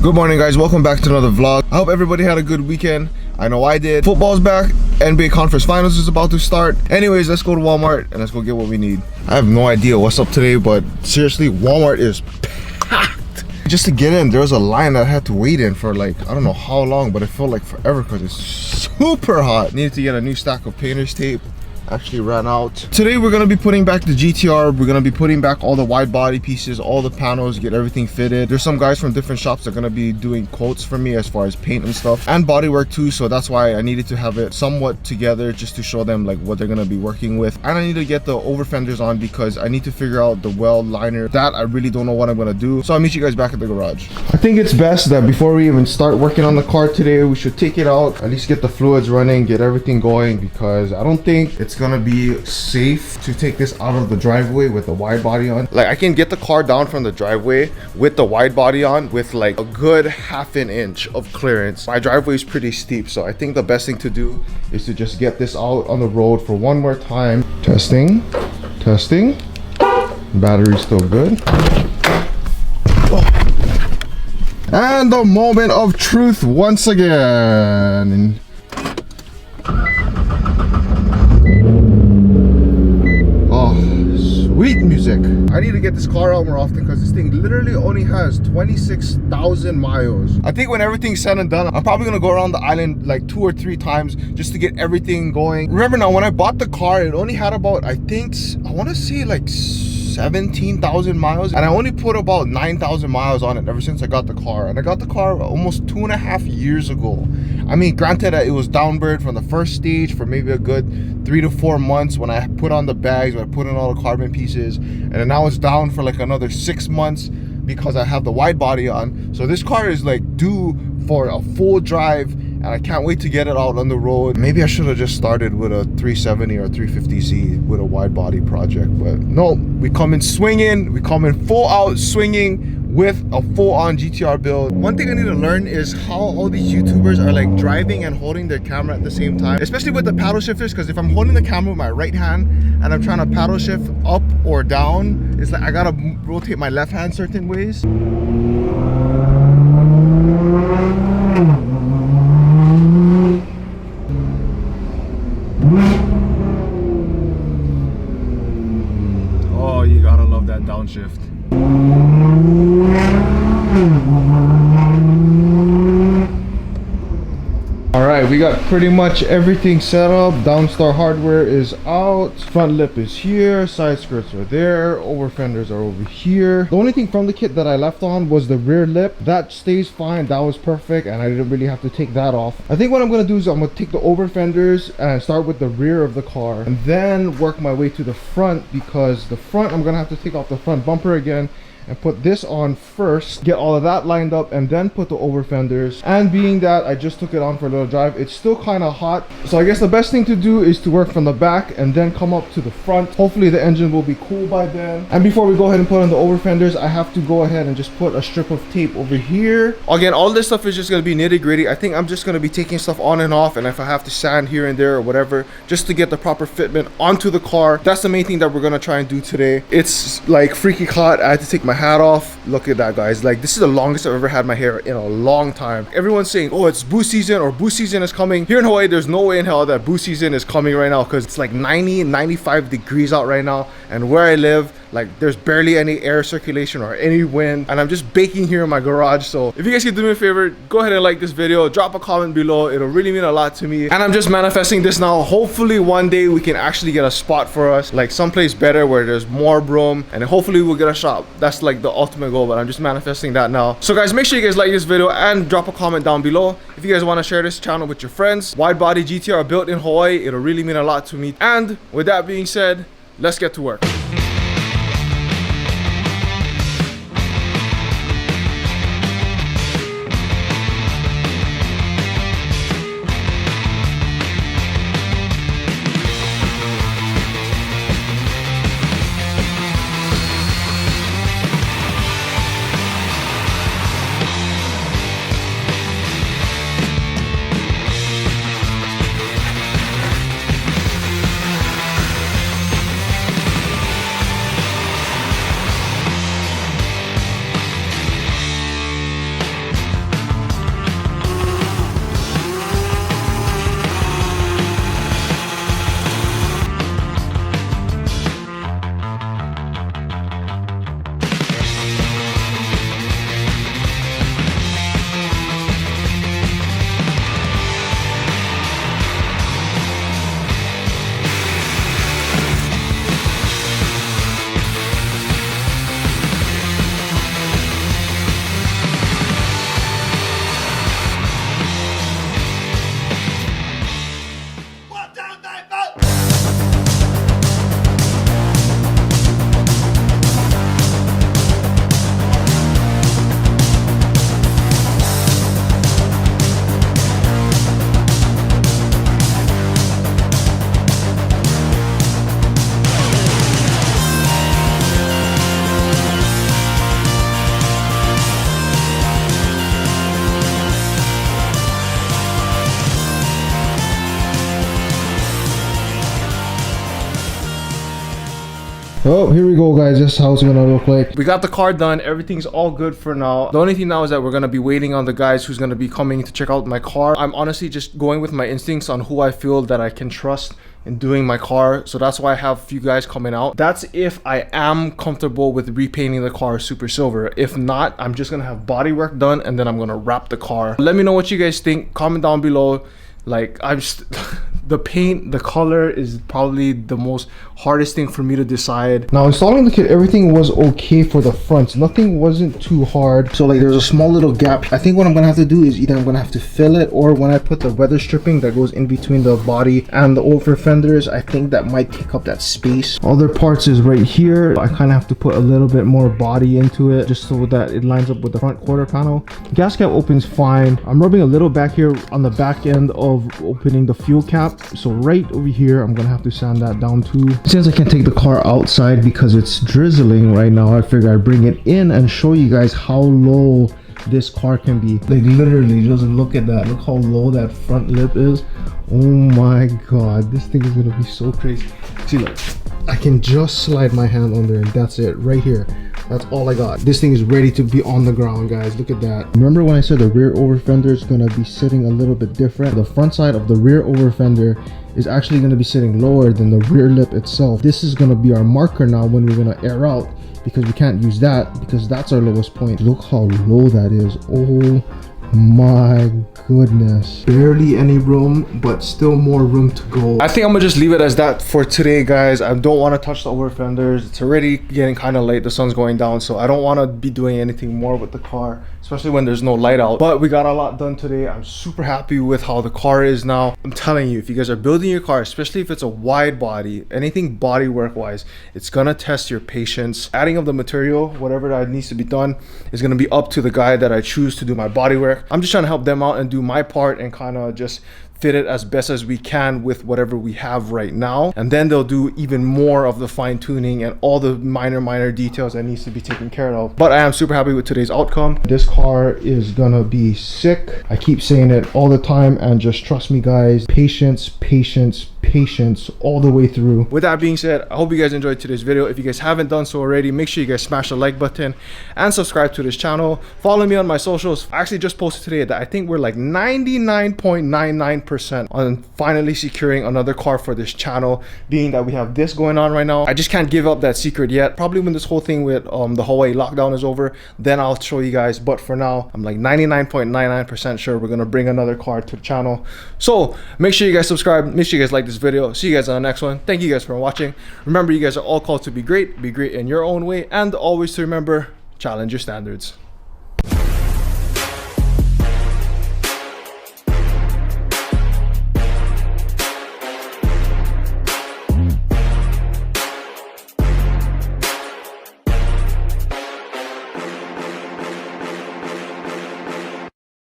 Good morning, guys. Welcome back to another vlog. I hope everybody had a good weekend. I know I did. Football's back. NBA conference finals is about to start. Anyways, let's go to Walmart and let's go get what we need. I have no idea what's up today, but seriously, Walmart is packed. Just to get in, there was a line that I had to wait in for like, I don't know how long, but it felt like forever because it's super hot. Needed to get a new stack of painter's tape. Actually ran out. Today we're gonna be putting back the GTR. We're gonna be putting back all the wide body pieces, all the panels, get everything fitted. There's some guys from different shops that are gonna be doing quotes for me as far as paint and stuff and body work too, so that's why I needed to have it somewhat together just to show them like what they're gonna be working with. And I need to get the over fenders on because I need to figure out the well liner. That I really don't know what I'm gonna do, so I'll meet you guys back at the garage. I think it's best that before we even start working on the car today, we should take it out, at least get the fluids running, get everything going, because I don't think it's gonna be safe to take this out of the driveway with the wide body on. Like, I can get the car down from the driveway with the wide body on with like a good half an inch of clearance. My driveway is pretty steep, so I think the best thing to do is to just get this out on the road for one more time. Testing. Battery's still good. And the moment of truth once again. Sweet music. I need to get this car out more often because this thing literally only has 26,000 miles. I think when everything's said and done, I'm probably gonna go around the island like 2 or 3 times just to get everything going. Remember now, when I bought the car, it only had about, I want to say like 17,000 miles, and I only put about 9,000 miles on it ever since I got the car. And I got the car almost 2.5 years ago. I mean, granted that it was downbird from the first stage for maybe a good 3 to 4 months when I put on the bags, when I put in all the carbon pieces, and then now it's down for like another 6 months because I have the wide body on. So this car is like due for a full drive, and I can't wait to get it out on the road. Maybe I should have just started with a 370 or 350Z with a wide body project, but no, we come in swinging, we come in full out swinging with a full-on GTR build. One thing I need to learn is how all these YouTubers are like driving and holding their camera at the same time, especially with the paddle shifters, because if I'm holding the camera with my right hand and I'm trying to paddle shift up or down, it's like I gotta rotate my left hand certain ways. Oh, you gotta love that downshift. Alright, we got pretty much everything set up. Downstar hardware is out. Front lip is here. Side skirts are there. Over fenders are over here. The only thing from the kit that I left on was the rear lip. That stays fine. That was perfect, and I didn't really have to take that off. I think what I'm going to do is I'm going to take the over fenders and start with the rear of the car and then work my way to the front, because the front, I'm going to have to take off the front bumper again and put this on first, get all of that lined up, and then put the over fenders. And being that I just took it on for a little drive, it's still kind of hot, so I guess the best thing to do is to work from the back and then come up to the front. Hopefully the engine will be cool by then. And before we go ahead and put on the over fenders, I have to go ahead and just put a strip of tape over here. Again, all this stuff is just going to be nitty gritty. I think I'm just going to be taking stuff on and off, and if I have to sand here and there or whatever, just to get the proper fitment onto the car. That's the main thing that we're going to try and do today. It's like freaky hot. I had to take my hat off. Look at that, guys. Like, this is the longest I've ever had my hair in a long time. Everyone's saying, oh, it's boost season or boost season is coming. Here in Hawaii, there's no way in hell that boost season is coming right now, because it's like 90 95 degrees out right now, and where I live, like, there's barely any air circulation or any wind, and I'm just baking here in my garage. So if you guys can do me a favor, go ahead and like this video, drop a comment below. It'll really mean a lot to me, and I'm just manifesting this now. Hopefully one day we can actually get a spot for us, like someplace better where there's more room, and hopefully we'll get a shop. That's like the ultimate goal, but I'm just manifesting that now. So guys, make sure you guys like this video and drop a comment down below if you guys want to share this channel with your friends. Widebody GTR built in Hawaii, it'll really mean a lot to me. And with that being said, let's get to work. Oh, here we go, guys. This is how it's gonna look like. We got the car done. Everything's all good for now. The only thing now is that we're gonna be waiting on the guys who's gonna be coming to check out my car. I'm honestly just going with my instincts on who I feel that I can trust in doing my car, so that's why I have a few guys coming out. That's if I am comfortable with repainting the car super silver. If not, I'm just gonna have body work done and then I'm gonna wrap the car. Let me know what you guys think. Comment down below. Like, I'm just the paint, the color is probably the most hardest thing for me to decide. Now, installing the kit, everything was okay for the fronts. Nothing wasn't too hard. So like, there's a small little gap. I think what I'm gonna have to do is either I'm gonna have to fill it, or when I put the weather stripping that goes in between the body and the over fenders, I think that might take up that space. Other parts is right here. I kind of have to put a little bit more body into it just so that it lines up with the front quarter panel. Gas cap opens fine. I'm rubbing a little back here on the back end of opening the fuel cap. So right over here, I'm gonna have to sand that down too. Since I can't take the car outside because it's drizzling right now, I figured I'd bring it in and show you guys how low this car can be. Like, literally, just look at that. Look how low that front lip is. Oh my god, this thing is gonna be so crazy. See, look, I can just slide my hand on there and that's it right here. That's all I got. This thing is ready to be on the ground, guys. Look at that. Remember when I said the rear over fender is gonna be sitting a little bit different? The front side of the rear over fender is actually gonna be sitting lower than the rear lip itself. This is gonna be our marker now when we're gonna air out, because we can't use that because that's our lowest point. Look how low that is. Oh my goodness, barely any room, but still more room to go. I think I'm gonna just leave it as that for today, guys. I don't want to touch the over fenders. It's already getting kind of late. The sun's going down, so I don't want to be doing anything more with the car, especially when there's no light out. But we got a lot done today. I'm super happy with how the car is now. I'm telling you, if you guys are building your car, especially if it's a wide body, anything body work wise, it's gonna test your patience. Adding of the material, whatever that needs to be done, is gonna be up to the guy that I choose to do my body work. I'm just trying to help them out and do my part and kind of just fit it as best as we can with whatever we have right now, and then they'll do even more of the fine-tuning and all the minor details that needs to be taken care of. But I am super happy with today's outcome. This car is gonna be sick. I keep saying it all the time, and just trust me, guys. Patience all the way through. With that being said, I hope you guys enjoyed today's video. If you guys haven't done so already, make sure you guys smash the like button and subscribe to this channel. Follow me on my socials. I actually just posted today that I think we're like 99.99% on finally securing another car for this channel, being that we have this going on right now. I just can't give up that secret yet. Probably when this whole thing with the Hawaii lockdown is over, then I'll show you guys. But for now, I'm like 99.99% sure we're gonna bring another car to the channel. So make sure you guys subscribe, make sure you guys like this video. See you guys on the next one. Thank you guys for watching. Remember, you guys are all called to be great in your own way, and always to remember, challenge your standards.